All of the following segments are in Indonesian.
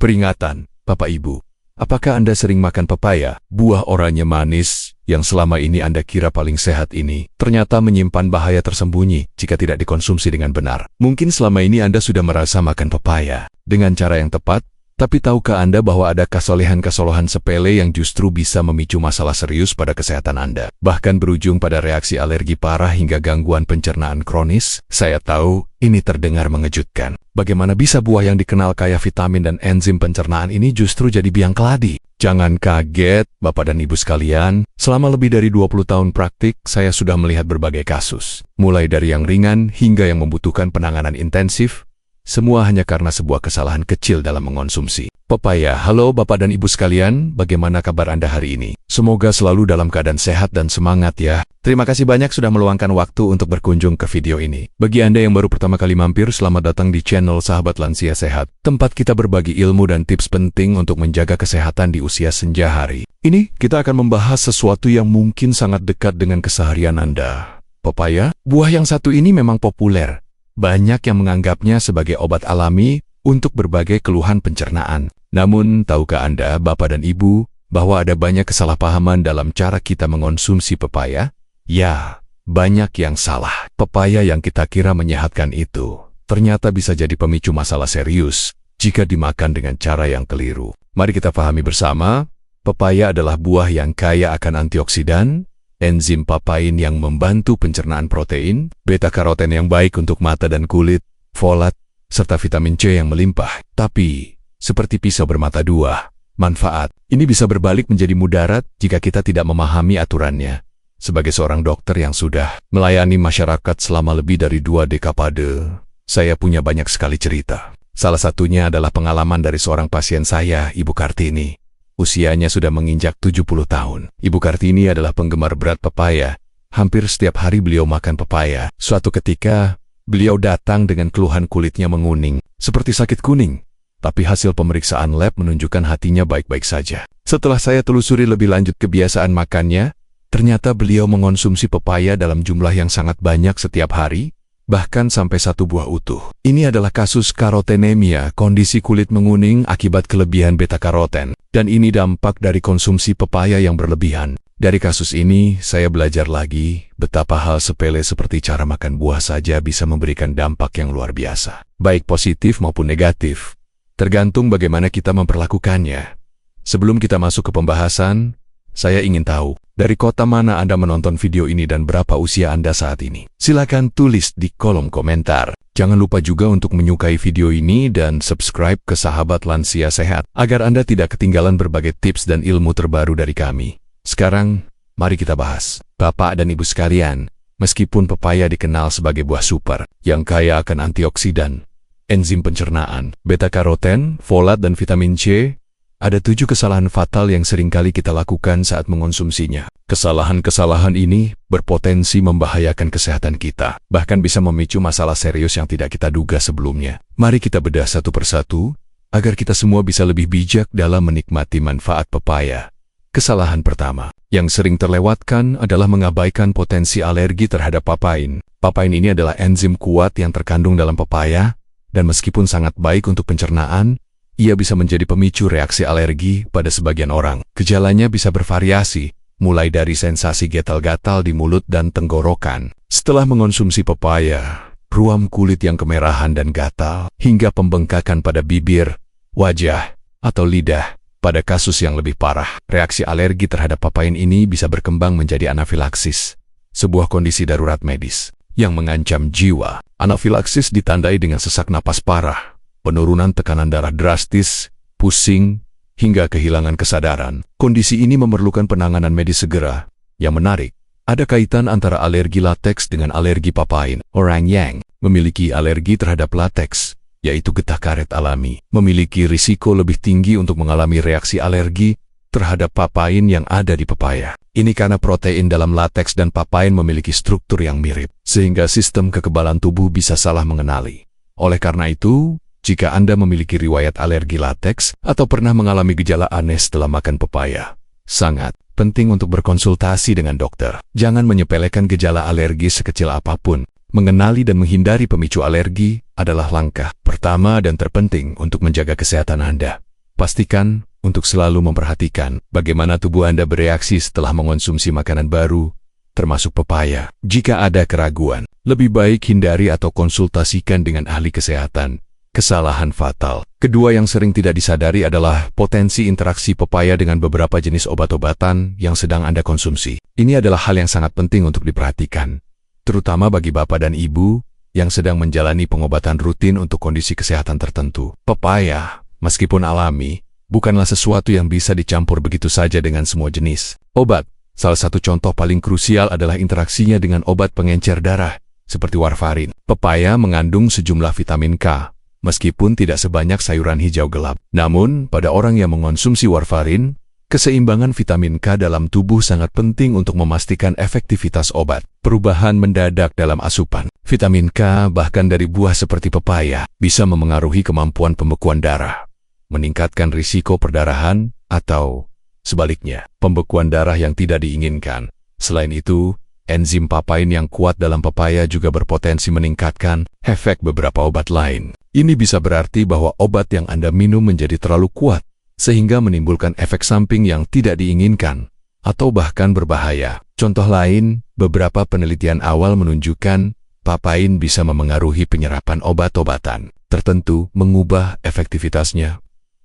Peringatan, Bapak Ibu. Apakah Anda sering makan pepaya, buah oranye manis, yang selama ini Anda kira paling sehat ini, ternyata menyimpan bahaya tersembunyi jika tidak dikonsumsi dengan benar. Mungkin selama ini Anda sudah merasa makan pepaya dengan cara yang tepat, tapi tahukah Anda bahwa ada kesalahan-kesalahan sepele yang justru bisa memicu masalah serius pada kesehatan Anda, bahkan berujung pada reaksi alergi parah hingga gangguan pencernaan kronis? Saya tahu, ini terdengar mengejutkan. Bagaimana bisa buah yang dikenal kaya vitamin dan enzim pencernaan ini justru jadi biang keladi? Jangan kaget, Bapak dan Ibu sekalian, selama lebih dari 20 tahun praktik, saya sudah melihat berbagai kasus. Mulai dari yang ringan hingga yang membutuhkan penanganan intensif, semua hanya karena sebuah kesalahan kecil dalam mengonsumsi pepaya. Halo Bapak dan Ibu sekalian, bagaimana kabar Anda hari ini? Semoga selalu dalam keadaan sehat dan semangat ya. Terima kasih banyak sudah meluangkan waktu untuk berkunjung ke video ini. Bagi Anda yang baru pertama kali mampir, selamat datang di channel Sahabat Lansia Sehat, tempat kita berbagi ilmu dan tips penting untuk menjaga kesehatan di usia senja hari. Ini kita akan membahas sesuatu yang mungkin sangat dekat dengan keseharian Anda. Pepaya, buah yang satu ini memang populer. Banyak yang menganggapnya sebagai obat alami untuk berbagai keluhan pencernaan. Namun, tahukah Anda, Bapak dan Ibu, bahwa ada banyak kesalahpahaman dalam cara kita mengonsumsi pepaya? Ya, banyak yang salah. Pepaya yang kita kira menyehatkan itu ternyata bisa jadi pemicu masalah serius jika dimakan dengan cara yang keliru. Mari kita pahami bersama, pepaya adalah buah yang kaya akan antioksidan, enzim papain yang membantu pencernaan protein, beta-karoten yang baik untuk mata dan kulit, folat, serta vitamin C yang melimpah. Tapi, seperti pisau bermata dua, manfaat ini bisa berbalik menjadi mudarat jika kita tidak memahami aturannya. Sebagai seorang dokter yang sudah melayani masyarakat selama lebih dari 2 dekade, saya punya banyak sekali cerita. Salah satunya adalah pengalaman dari seorang pasien saya, Ibu Kartini. Usianya sudah menginjak 70 tahun. Ibu Kartini adalah penggemar berat pepaya. Hampir setiap hari beliau makan pepaya. Suatu ketika, beliau datang dengan keluhan kulitnya menguning, seperti sakit kuning. Tapi hasil pemeriksaan lab menunjukkan hatinya baik-baik saja. Setelah saya telusuri lebih lanjut kebiasaan makannya, ternyata beliau mengonsumsi pepaya dalam jumlah yang sangat banyak setiap hari, bahkan sampai 1 buah utuh. Ini adalah kasus karotenemia, kondisi kulit menguning akibat kelebihan beta-karoten. Dan ini dampak dari konsumsi pepaya yang berlebihan. Dari kasus ini, saya belajar lagi betapa hal sepele seperti cara makan buah saja bisa memberikan dampak yang luar biasa. Baik positif maupun negatif, tergantung bagaimana kita memperlakukannya. Sebelum kita masuk ke pembahasan, saya ingin tahu, dari kota mana Anda menonton video ini dan berapa usia Anda saat ini? Silakan tulis di kolom komentar. Jangan lupa juga untuk menyukai video ini dan subscribe ke Sahabat Lansia Sehat, agar Anda tidak ketinggalan berbagai tips dan ilmu terbaru dari kami. Sekarang, mari kita bahas. Bapak dan Ibu sekalian, meskipun pepaya dikenal sebagai buah super, yang kaya akan antioksidan, enzim pencernaan, beta-karoten, folat dan vitamin C, ada 7 kesalahan fatal yang seringkali kita lakukan saat mengonsumsinya. Kesalahan-kesalahan ini berpotensi membahayakan kesehatan kita, bahkan bisa memicu masalah serius yang tidak kita duga sebelumnya. Mari kita bedah satu persatu, agar kita semua bisa lebih bijak dalam menikmati manfaat pepaya. Kesalahan pertama, yang sering terlewatkan adalah mengabaikan potensi alergi terhadap papain. Papain ini adalah enzim kuat yang terkandung dalam pepaya, dan meskipun sangat baik untuk pencernaan, ia bisa menjadi pemicu reaksi alergi pada sebagian orang. Gejalanya bisa bervariasi, mulai dari sensasi gatal-gatal di mulut dan tenggorokan setelah mengonsumsi pepaya, ruam kulit yang kemerahan dan gatal, hingga pembengkakan pada bibir, wajah, atau lidah. Pada kasus yang lebih parah, reaksi alergi terhadap papain ini bisa berkembang menjadi anafilaksis, sebuah kondisi darurat medis yang mengancam jiwa. Anafilaksis ditandai dengan sesak napas parah, penurunan tekanan darah drastis, pusing, hingga kehilangan kesadaran. Kondisi ini memerlukan penanganan medis segera. Yang menarik, ada kaitan antara alergi lateks dengan alergi papain. Orang yang memiliki alergi terhadap lateks, yaitu getah karet alami, memiliki risiko lebih tinggi untuk mengalami reaksi alergi terhadap papain yang ada di pepaya. Ini karena protein dalam lateks dan papain memiliki struktur yang mirip, sehingga sistem kekebalan tubuh bisa salah mengenali. Oleh karena itu, jika Anda memiliki riwayat alergi lateks atau pernah mengalami gejala aneh setelah makan pepaya, sangat penting untuk berkonsultasi dengan dokter. Jangan menyepelekan gejala alergi sekecil apapun. Mengenali dan menghindari pemicu alergi adalah langkah pertama dan terpenting untuk menjaga kesehatan Anda. Pastikan untuk selalu memperhatikan bagaimana tubuh Anda bereaksi setelah mengonsumsi makanan baru, termasuk pepaya. Jika ada keraguan, lebih baik hindari atau konsultasikan dengan ahli kesehatan. Kesalahan fatal kedua yang sering tidak disadari adalah potensi interaksi pepaya dengan beberapa jenis obat-obatan yang sedang Anda konsumsi. Ini adalah hal yang sangat penting untuk diperhatikan, terutama bagi bapak dan ibu yang sedang menjalani pengobatan rutin untuk kondisi kesehatan tertentu. Pepaya, meskipun alami, bukanlah sesuatu yang bisa dicampur begitu saja dengan semua jenis obat. Salah satu contoh paling krusial adalah interaksinya dengan obat pengencer darah, seperti warfarin. Pepaya mengandung sejumlah vitamin K, meskipun tidak sebanyak sayuran hijau gelap. Namun, pada orang yang mengonsumsi warfarin, keseimbangan vitamin K dalam tubuh sangat penting untuk memastikan efektivitas obat. Perubahan mendadak dalam asupan vitamin K, bahkan dari buah seperti pepaya, bisa memengaruhi kemampuan pembekuan darah, meningkatkan risiko perdarahan, atau sebaliknya, pembekuan darah yang tidak diinginkan. Selain itu, enzim papain yang kuat dalam pepaya juga berpotensi meningkatkan efek beberapa obat lain. Ini bisa berarti bahwa obat yang Anda minum menjadi terlalu kuat, sehingga menimbulkan efek samping yang tidak diinginkan, atau bahkan berbahaya. Contoh lain, beberapa penelitian awal menunjukkan papain bisa memengaruhi penyerapan obat-obatan tertentu, mengubah efektivitasnya.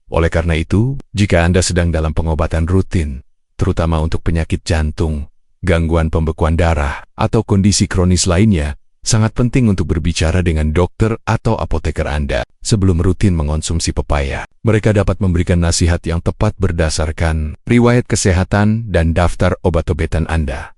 Oleh karena itu, jika Anda sedang dalam pengobatan rutin, terutama untuk penyakit jantung, gangguan pembekuan darah, atau kondisi kronis lainnya, sangat penting untuk berbicara dengan dokter atau apoteker Anda sebelum rutin mengonsumsi pepaya. Mereka dapat memberikan nasihat yang tepat berdasarkan riwayat kesehatan dan daftar obat-obatan Anda.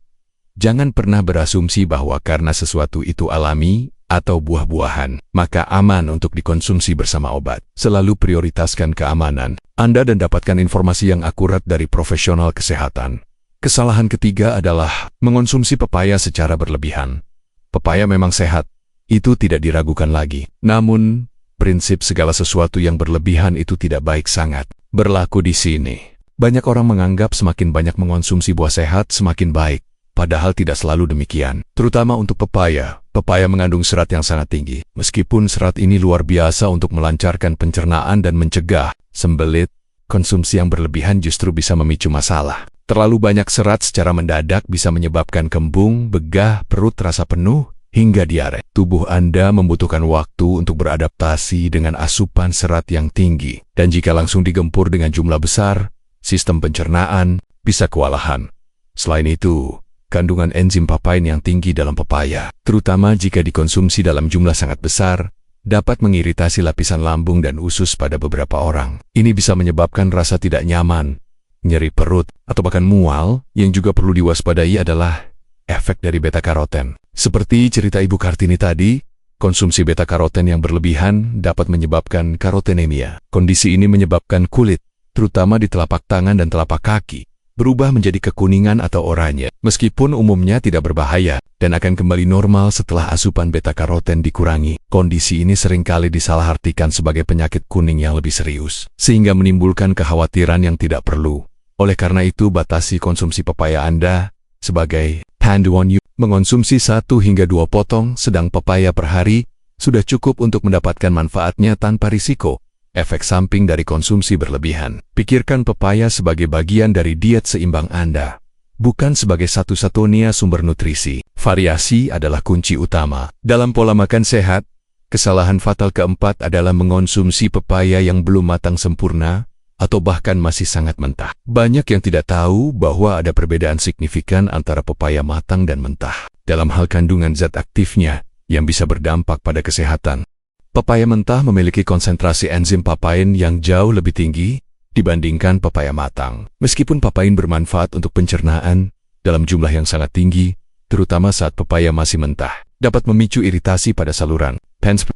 Jangan pernah berasumsi bahwa karena sesuatu itu alami atau buah-buahan, maka aman untuk dikonsumsi bersama obat. Selalu prioritaskan keamanan Anda dan dapatkan informasi yang akurat dari profesional kesehatan. Kesalahan ketiga adalah mengonsumsi pepaya secara berlebihan. Pepaya memang sehat, itu tidak diragukan lagi. Namun, prinsip segala sesuatu yang berlebihan itu tidak baik sangat berlaku di sini. Banyak orang menganggap semakin banyak mengonsumsi buah sehat semakin baik, padahal tidak selalu demikian. Terutama untuk pepaya. Pepaya mengandung serat yang sangat tinggi. Meskipun serat ini luar biasa untuk melancarkan pencernaan dan mencegah sembelit, konsumsi yang berlebihan justru bisa memicu masalah. Terlalu banyak serat secara mendadak bisa menyebabkan kembung, begah, perut terasa penuh, hingga diare. Tubuh Anda membutuhkan waktu untuk beradaptasi dengan asupan serat yang tinggi. Dan jika langsung digempur dengan jumlah besar, sistem pencernaan bisa kewalahan. Selain itu, kandungan enzim papain yang tinggi dalam pepaya, terutama jika dikonsumsi dalam jumlah sangat besar, dapat mengiritasi lapisan lambung dan usus pada beberapa orang. Ini bisa menyebabkan rasa tidak nyaman, nyeri perut, atau bahkan mual. Yang juga perlu diwaspadai adalah efek dari beta-karoten. Seperti cerita Ibu Kartini tadi, konsumsi beta-karoten yang berlebihan dapat menyebabkan karotenemia. Kondisi ini menyebabkan kulit, terutama di telapak tangan dan telapak kaki, berubah menjadi kekuningan atau oranye. Meskipun umumnya tidak berbahaya dan akan kembali normal setelah asupan beta-karoten dikurangi, kondisi ini seringkali disalahartikan sebagai penyakit kuning yang lebih serius, sehingga menimbulkan kekhawatiran yang tidak perlu. Oleh karena itu, batasi konsumsi pepaya Anda sebagai panduan. Mengonsumsi 1 hingga 2 potong sedang pepaya per hari sudah cukup untuk mendapatkan manfaatnya tanpa risiko efek samping dari konsumsi berlebihan. Pikirkan pepaya sebagai bagian dari diet seimbang Anda, bukan sebagai satu-satunya sumber nutrisi. Variasi adalah kunci utama dalam pola makan sehat. Kesalahan fatal keempat adalah mengonsumsi pepaya yang belum matang sempurna atau bahkan masih sangat mentah. Banyak yang tidak tahu bahwa ada perbedaan signifikan antara pepaya matang dan mentah dalam hal kandungan zat aktifnya yang bisa berdampak pada kesehatan. Pepaya mentah memiliki konsentrasi enzim papain yang jauh lebih tinggi dibandingkan pepaya matang. Meskipun papain bermanfaat untuk pencernaan dalam jumlah yang sangat tinggi, terutama saat pepaya masih mentah, dapat memicu iritasi pada saluran.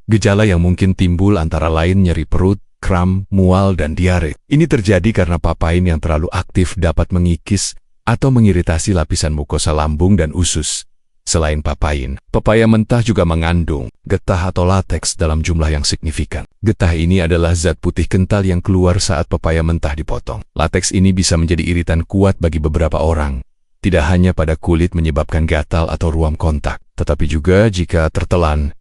Gejala yang mungkin timbul antara lain nyeri perut, kram, mual, dan diare. Ini terjadi karena papain yang terlalu aktif dapat mengikis atau mengiritasi lapisan mukosa lambung dan usus. Selain papain, pepaya mentah juga mengandung getah atau lateks dalam jumlah yang signifikan. Getah ini adalah zat putih kental yang keluar saat pepaya mentah dipotong. Lateks ini bisa menjadi iritan kuat bagi beberapa orang, tidak hanya pada kulit menyebabkan gatal atau ruam kontak, tetapi juga jika tertelan.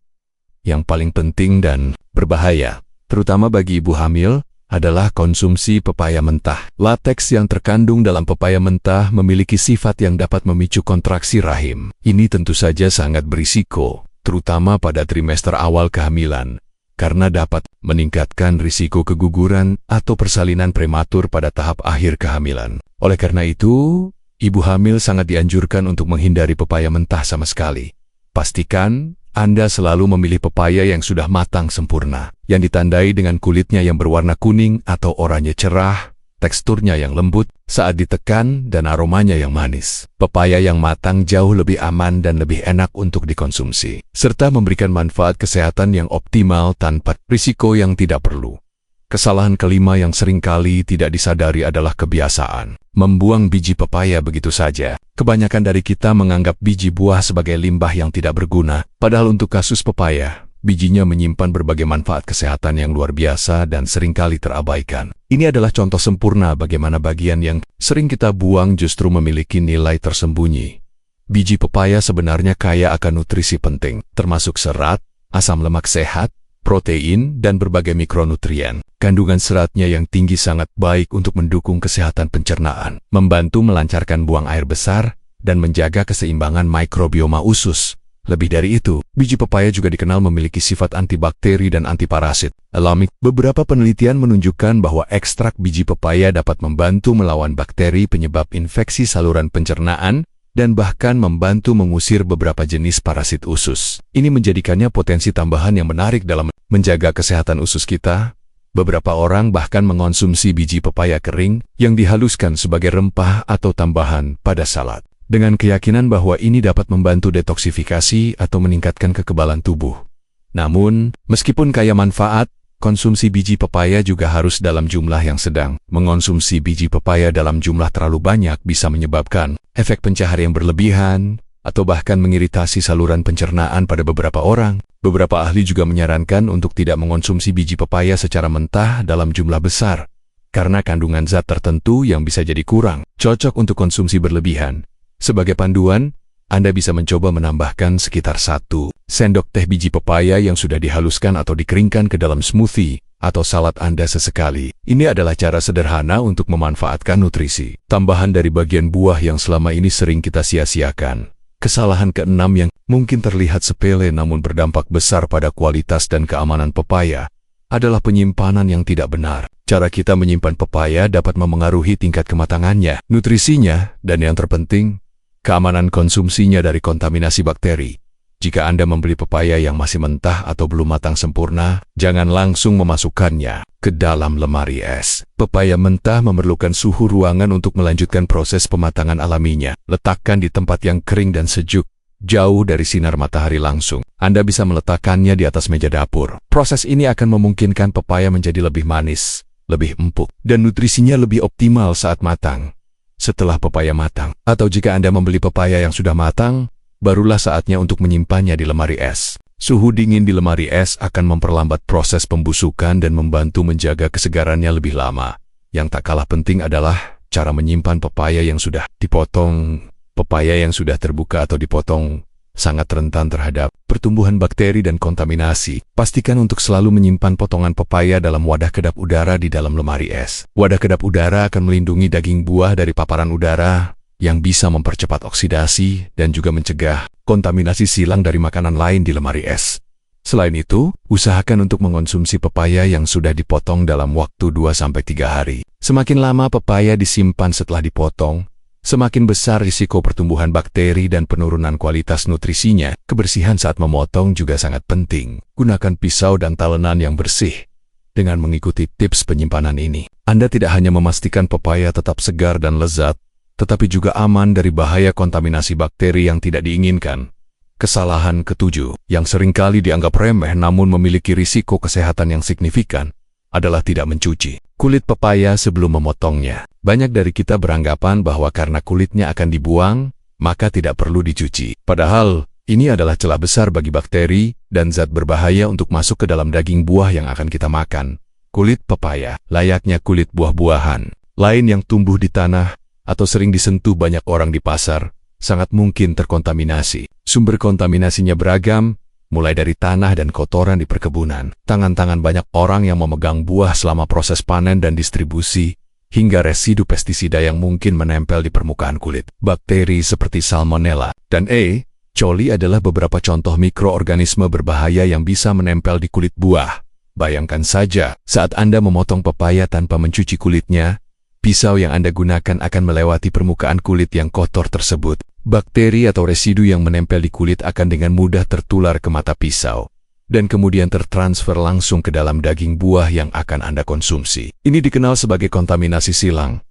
Yang paling penting dan berbahaya, terutama bagi ibu hamil adalah konsumsi pepaya mentah. Lateks yang terkandung dalam pepaya mentah memiliki sifat yang dapat memicu kontraksi rahim. Ini tentu saja sangat berisiko, terutama pada trimester awal kehamilan, karena dapat meningkatkan risiko keguguran atau persalinan prematur pada tahap akhir kehamilan. Oleh karena itu, ibu hamil sangat dianjurkan untuk menghindari pepaya mentah sama sekali. Pastikan Anda selalu memilih pepaya yang sudah matang sempurna, yang ditandai dengan kulitnya yang berwarna kuning atau oranye cerah, teksturnya yang lembut saat ditekan, dan aromanya yang manis. Pepaya yang matang jauh lebih aman dan lebih enak untuk dikonsumsi, serta memberikan manfaat kesehatan yang optimal tanpa risiko yang tidak perlu. Kesalahan kelima yang seringkali tidak disadari adalah kebiasaan membuang biji pepaya begitu saja. Kebanyakan dari kita menganggap biji buah sebagai limbah yang tidak berguna, padahal untuk kasus pepaya, bijinya menyimpan berbagai manfaat kesehatan yang luar biasa dan seringkali terabaikan. Ini adalah contoh sempurna bagaimana bagian yang sering kita buang justru memiliki nilai tersembunyi. Biji pepaya sebenarnya kaya akan nutrisi penting, termasuk serat, asam lemak sehat, protein, dan berbagai mikronutrien. Kandungan seratnya yang tinggi sangat baik untuk mendukung kesehatan pencernaan, membantu melancarkan buang air besar, dan menjaga keseimbangan mikrobioma usus. Lebih dari itu, biji pepaya juga dikenal memiliki sifat antibakteri dan antiparasit alami. Beberapa penelitian menunjukkan bahwa ekstrak biji pepaya dapat membantu melawan bakteri penyebab infeksi saluran pencernaan, dan bahkan membantu mengusir beberapa jenis parasit usus. Ini menjadikannya potensi tambahan yang menarik dalam menjaga kesehatan usus kita. Beberapa orang bahkan mengonsumsi biji pepaya kering yang dihaluskan sebagai rempah atau tambahan pada salad, dengan keyakinan bahwa ini dapat membantu detoksifikasi atau meningkatkan kekebalan tubuh. Namun, meskipun kaya manfaat, konsumsi biji pepaya juga harus dalam jumlah yang sedang. Mengonsumsi biji pepaya dalam jumlah terlalu banyak bisa menyebabkan efek pencahar yang berlebihan, atau bahkan mengiritasi saluran pencernaan pada beberapa orang. Beberapa ahli juga menyarankan untuk tidak mengonsumsi biji pepaya secara mentah dalam jumlah besar, karena kandungan zat tertentu yang bisa jadi kurang cocok untuk konsumsi berlebihan. Sebagai panduan, Anda bisa mencoba menambahkan sekitar 1 sendok teh biji pepaya yang sudah dihaluskan atau dikeringkan ke dalam smoothie atau salad Anda sesekali. Ini adalah cara sederhana untuk memanfaatkan nutrisi tambahan dari bagian buah yang selama ini sering kita sia-siakan. Kesalahan keenam yang mungkin terlihat sepele namun berdampak besar pada kualitas dan keamanan pepaya adalah penyimpanan yang tidak benar. Cara kita menyimpan pepaya dapat memengaruhi tingkat kematangannya, nutrisinya, dan yang terpenting, keamanan konsumsinya dari kontaminasi bakteri. Jika Anda membeli pepaya yang masih mentah atau belum matang sempurna, jangan langsung memasukkannya ke dalam lemari es. Pepaya mentah memerlukan suhu ruangan untuk melanjutkan proses pematangan alaminya. Letakkan di tempat yang kering dan sejuk, jauh dari sinar matahari langsung. Anda bisa meletakkannya di atas meja dapur. Proses ini akan memungkinkan pepaya menjadi lebih manis, lebih empuk, dan nutrisinya lebih optimal saat matang. Setelah pepaya matang, atau jika Anda membeli pepaya yang sudah matang, barulah saatnya untuk menyimpannya di lemari es. Suhu dingin di lemari es akan memperlambat proses pembusukan dan membantu menjaga kesegarannya lebih lama. Yang tak kalah penting adalah cara menyimpan pepaya yang sudah dipotong. Pepaya yang sudah terbuka atau dipotong sangat rentan terhadap pertumbuhan bakteri dan kontaminasi. Pastikan untuk selalu menyimpan potongan pepaya dalam wadah kedap udara di dalam lemari es. Wadah kedap udara akan melindungi daging buah dari paparan udara yang bisa mempercepat oksidasi dan juga mencegah kontaminasi silang dari makanan lain di lemari es. Selain itu, usahakan untuk mengonsumsi pepaya yang sudah dipotong dalam waktu 2-3 hari. Semakin lama pepaya disimpan setelah dipotong, semakin besar risiko pertumbuhan bakteri dan penurunan kualitas nutrisinya. Kebersihan saat memotong juga sangat penting. Gunakan pisau dan talenan yang bersih. Dengan mengikuti tips penyimpanan ini, Anda tidak hanya memastikan pepaya tetap segar dan lezat, tetapi juga aman dari bahaya kontaminasi bakteri yang tidak diinginkan. Kesalahan ketujuh, yang seringkali dianggap remeh namun memiliki risiko kesehatan yang signifikan, adalah tidak mencuci kulit pepaya sebelum memotongnya. Banyak dari kita beranggapan bahwa karena kulitnya akan dibuang, maka tidak perlu dicuci. Padahal, ini adalah celah besar bagi bakteri dan zat berbahaya untuk masuk ke dalam daging buah yang akan kita makan. Kulit pepaya, layaknya kulit buah-buahan lain yang tumbuh di tanah atau sering disentuh banyak orang di pasar, sangat mungkin terkontaminasi. Sumber kontaminasinya beragam, mulai dari tanah dan kotoran di perkebunan, tangan-tangan banyak orang yang memegang buah selama proses panen dan distribusi, hingga residu pestisida yang mungkin menempel di permukaan kulit. Bakteri seperti Salmonella dan E. coli adalah beberapa contoh mikroorganisme berbahaya yang bisa menempel di kulit buah. Bayangkan saja, saat Anda memotong pepaya tanpa mencuci kulitnya, pisau yang Anda gunakan akan melewati permukaan kulit yang kotor tersebut. Bakteri atau residu yang menempel di kulit akan dengan mudah tertular ke mata pisau, dan kemudian tertransfer langsung ke dalam daging buah yang akan Anda konsumsi. Ini dikenal sebagai kontaminasi silang.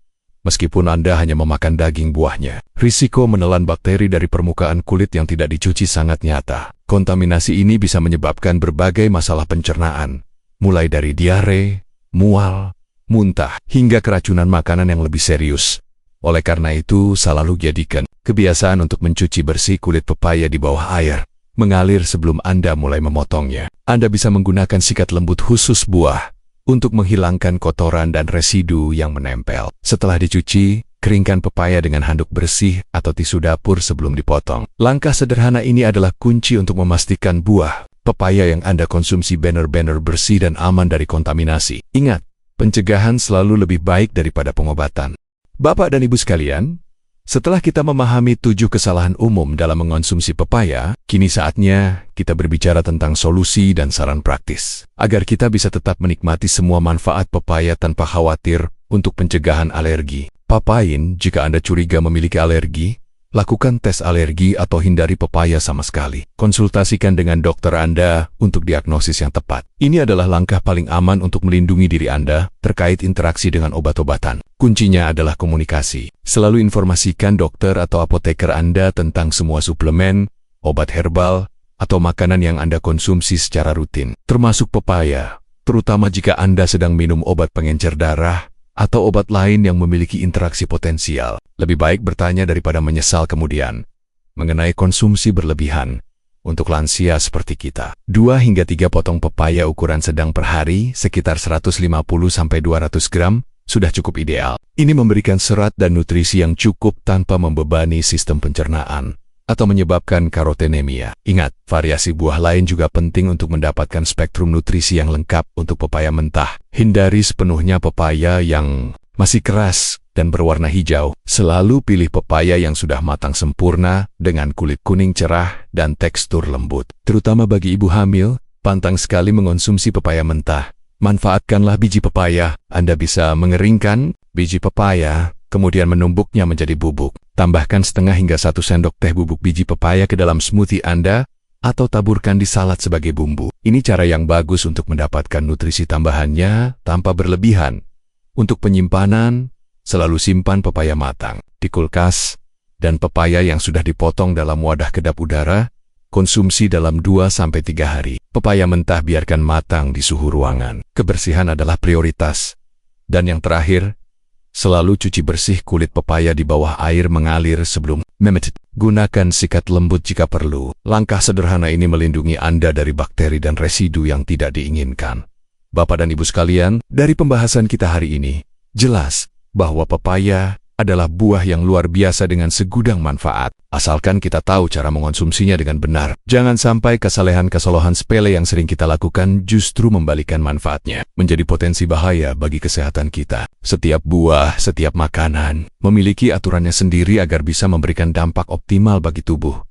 Meskipun Anda hanya memakan daging buahnya, risiko menelan bakteri dari permukaan kulit yang tidak dicuci sangat nyata. Kontaminasi ini bisa menyebabkan berbagai masalah pencernaan, mulai dari diare, mual, muntah, hingga keracunan makanan yang lebih serius. Oleh karena itu, selalu jadikan kebiasaan untuk mencuci bersih kulit pepaya di bawah air mengalir sebelum Anda mulai memotongnya. Anda bisa menggunakan sikat lembut khusus buah untuk menghilangkan kotoran dan residu yang menempel. Setelah dicuci, keringkan pepaya dengan handuk bersih atau tisu dapur sebelum dipotong. Langkah sederhana ini adalah kunci untuk memastikan buah pepaya yang Anda konsumsi benar-benar bersih dan aman dari kontaminasi. Ingat, pencegahan selalu lebih baik daripada pengobatan. Bapak dan Ibu sekalian, setelah kita memahami 7 kesalahan umum dalam mengonsumsi pepaya, kini saatnya kita berbicara tentang solusi dan saran praktis, agar kita bisa tetap menikmati semua manfaat pepaya tanpa khawatir untuk pencegahan alergi. Papain, jika Anda curiga memiliki alergi, lakukan tes alergi atau hindari pepaya sama sekali. Konsultasikan dengan dokter Anda untuk diagnosis yang tepat. Ini adalah langkah paling aman untuk melindungi diri Anda terkait interaksi dengan obat-obatan. Kuncinya adalah komunikasi. Selalu informasikan dokter atau apoteker Anda tentang semua suplemen, obat herbal, atau makanan yang Anda konsumsi secara rutin, termasuk pepaya, terutama jika Anda sedang minum obat pengencer darah atau obat lain yang memiliki interaksi potensial. Lebih baik bertanya daripada menyesal kemudian. Mengenai konsumsi berlebihan, untuk lansia seperti kita, 2 hingga 3 potong pepaya ukuran sedang per hari, sekitar 150–200 gram, sudah cukup ideal. Ini memberikan serat dan nutrisi yang cukup tanpa membebani sistem pencernaan atau menyebabkan karotenemia. Ingat, variasi buah lain juga penting untuk mendapatkan spektrum nutrisi yang lengkap untuk pepaya mentah. Hindari sepenuhnya pepaya yang masih keras dan berwarna hijau. Selalu pilih pepaya yang sudah matang sempurna dengan kulit kuning cerah dan tekstur lembut. Terutama bagi ibu hamil, pantang sekali mengonsumsi pepaya mentah. Manfaatkanlah biji pepaya. Anda bisa mengeringkan biji pepaya, kemudian menumbuknya menjadi bubuk. Tambahkan setengah hingga 1 sendok teh bubuk biji pepaya ke dalam smoothie Anda, atau taburkan di salad sebagai bumbu. Ini cara yang bagus untuk mendapatkan nutrisi tambahannya tanpa berlebihan. Untuk penyimpanan, selalu simpan pepaya matang di kulkas, dan pepaya yang sudah dipotong dalam wadah kedap udara, konsumsi dalam 2–3 hari. Pepaya mentah biarkan matang di suhu ruangan. Kebersihan adalah prioritas. Dan yang terakhir, selalu cuci bersih kulit pepaya di bawah air mengalir sebelum memetik. Gunakan sikat lembut jika perlu. Langkah sederhana ini melindungi Anda dari bakteri dan residu yang tidak diinginkan. Bapak dan Ibu sekalian, dari pembahasan kita hari ini, jelas bahwa pepaya adalah buah yang luar biasa dengan segudang manfaat, asalkan kita tahu cara mengonsumsinya dengan benar. Jangan sampai kesalahan-kesalahan sepele yang sering kita lakukan justru membalikan manfaatnya, menjadi potensi bahaya bagi kesehatan kita. Setiap buah, setiap makanan, memiliki aturannya sendiri agar bisa memberikan dampak optimal bagi tubuh.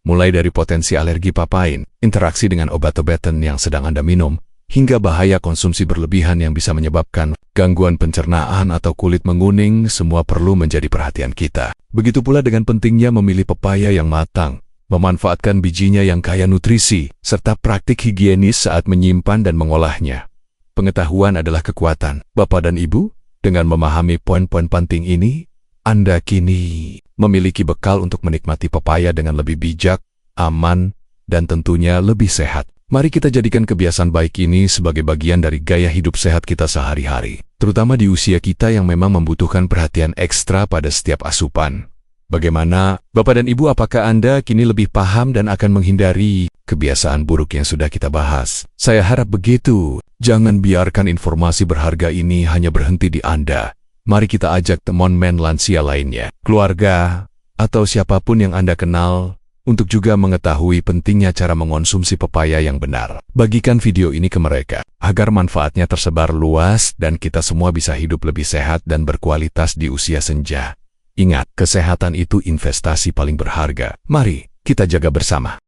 Mulai dari potensi alergi papain, interaksi dengan obat-obatan yang sedang Anda minum, hingga bahaya konsumsi berlebihan yang bisa menyebabkan gangguan pencernaan atau kulit menguning, semua perlu menjadi perhatian kita. Begitu pula dengan pentingnya memilih pepaya yang matang, memanfaatkan bijinya yang kaya nutrisi, serta praktik higienis saat menyimpan dan mengolahnya. Pengetahuan adalah kekuatan. Bapak dan Ibu, dengan memahami poin-poin penting ini, Anda kini memiliki bekal untuk menikmati pepaya dengan lebih bijak, aman, dan tentunya lebih sehat. Mari kita jadikan kebiasaan baik ini sebagai bagian dari gaya hidup sehat kita sehari-hari, terutama di usia kita yang memang membutuhkan perhatian ekstra pada setiap asupan. Bagaimana, Bapak dan Ibu, apakah Anda kini lebih paham dan akan menghindari kebiasaan buruk yang sudah kita bahas? Saya harap begitu. Jangan biarkan informasi berharga ini hanya berhenti di Anda. Mari kita ajak teman-teman lansia lainnya, keluarga, atau siapapun yang Anda kenal untuk juga mengetahui pentingnya cara mengonsumsi pepaya yang benar. Bagikan video ini ke mereka, agar manfaatnya tersebar luas dan kita semua bisa hidup lebih sehat dan berkualitas di usia senja. Ingat, kesehatan itu investasi paling berharga. Mari kita jaga bersama.